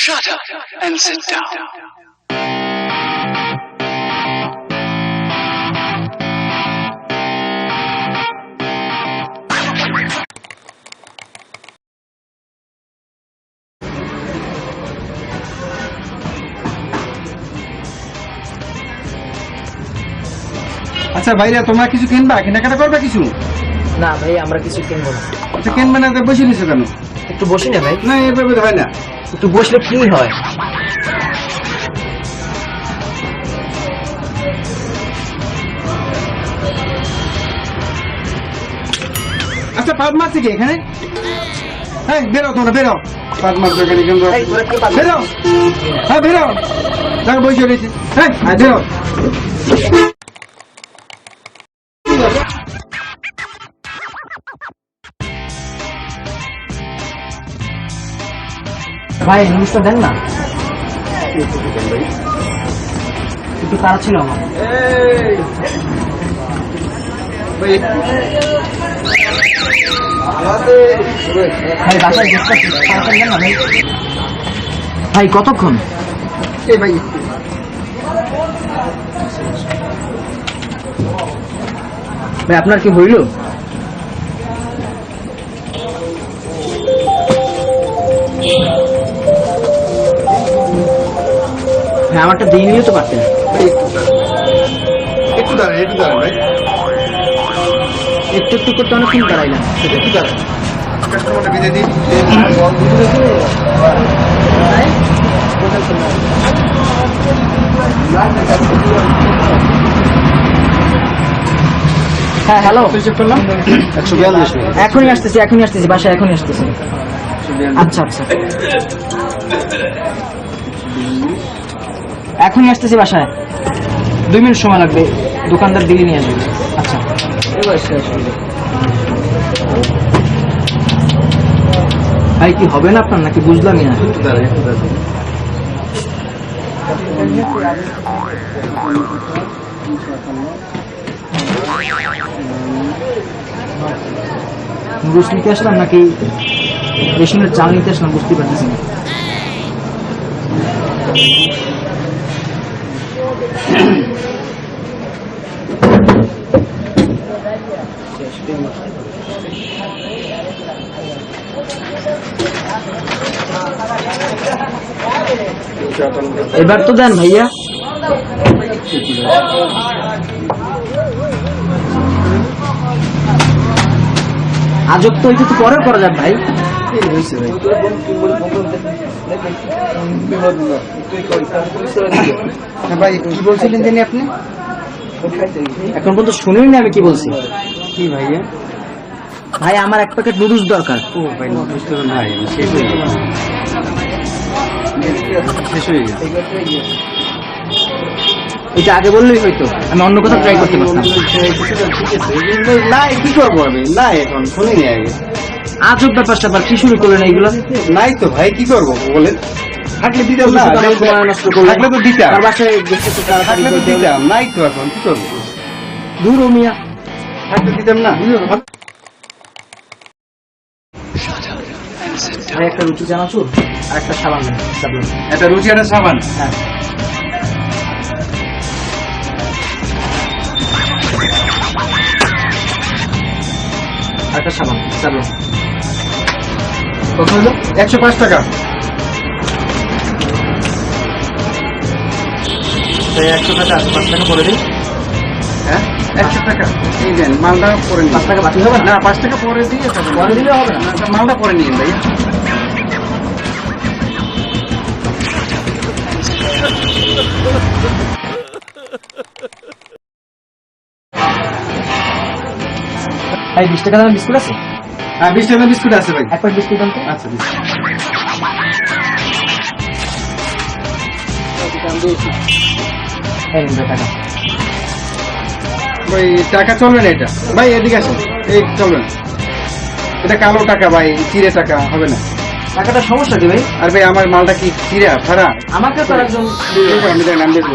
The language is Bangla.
Shut up and sit down. আচ্ছা ভাইরা তোমরা কিছু কিনবা, কেনাকাটা করবা কিছু? না ভাই আমরা কিছু কিনবো না। আচ্ছা কিনবে না, বসে নিছো কেন? একটু বসি না ভাই। না এভাবে হয় না, একটু বসলে কি হয়? আচ্ছা পাদ মারছে কি এখানে? হ্যাঁ বেরো, তোমরা বেরো। পাদ মারছো এখানে কেন? বেরো, হ্যাঁ বেরো। দেখো বসে রয়েছে। হ্যাঁ বেরো। ভাই নিউজটা দেন না, একটু তাড়া ছিল আমার। ভাই বাসায় তাড়াতাড়ি দেন না ভাই। ভাই কতক্ষণ? ভাই ভাই আপনার কি হইল? হ্যাঁ আমারটা দিয়ে নিয়ে তো পারতেন। একটু দাঁড়ান, একটু দাঁড়ান ভাই। একটু একটু করতে অনেকক্ষণ দাঁড়াইলাম। একটু দাঁড়ান, কাস্টমারটা বিদায় দিন। হ্যাঁ হ্যালো, চেক করলাম 142। এখনই আসতেছি বাসায়, এখনই আসতেছি। আচ্ছা আচ্ছা এখনই আসতেছি বাসায়, 2 মিনিট সময় লাগবে, দোকানদার দিল্লি নিয়ে আসবে। আচ্ছা ভাই কি হবে না আপনার নাকি বুঝলামই না। একটু দাঁড়ান, একটু দাঁড়ান। নুডলস নিতে আসলাম নাকি রেশনের চাল নিতে আসলাম বুঝতে পারতেছি না। এবার তো দেন ভাইয়া। আজব তো একটু পরেও করা যাক ভাই। ভাই কি বলছিলেন জানি আপনি? এখন পর্যন্ত শুনেই না আমি কি বলছি। কি ভাইয়া? ভাই আমার 1 প্যাকেট নুডলস দরকার। ও ভাই নুডলস তো নাই, শেষ হয়ে গেছে। শেষ হয়ে গেছে। এটা আগে বললেই হয়তো আমি অন্য কোথাও ট্রাই করতে পারতাম। না কি করবো আমি? না এখন শুনিনি আগে। আজব ব্যাপার স্যাপার কি শুরু করলেন এইগুলো? নাই তো ভাই, কি করবো বলেন? থাকলে দিতাম না, থাকলে তো দিতাম, তার বাসায় গেছে তো থাকলে তো দিতাম। নাই তো এখন কি করবো? দূর ও মিয়া, থাকলে দিতাম না। ভাই একটা রুটি চানাচুর আর একটা সাবান দেন। একটা রুচি, একটা সাবান। হ্যাঁ আর একটা সাবান চালু। কত হলো? 105 টাকা। 100 টাকা আছে, 5 টাকা পরে দিন। হ্যাঁ 100 টাকা। এই দেন মালটা পরে নিন। 5 টাকা বাকি হবে না? না 5 টাকা পরে দিয়ে পরে দিলে হবে না। মালটা পরে নিন ভাই। ভাই 20 টাকা দামের বিস্কুট আছে? হ্যাঁ 20 টাকা বিস্কুট আছে ভাই। 1 প্যাকেট বিস্কুট দাম তো। আচ্ছা এই নিন টাকা। ভাই টাকা চলবে না এটা ভাই, এদিকে আসেন। এই চলবে না, এটা কালো টাকা ভাই, চিড়ে টাকা হবে না। টাকাটা সমস্যা কি ভাই? আর ভাই আমার মালটা কি চিড়া ছাড়া? আমাকে তো একজন আমি নাম দেখবো।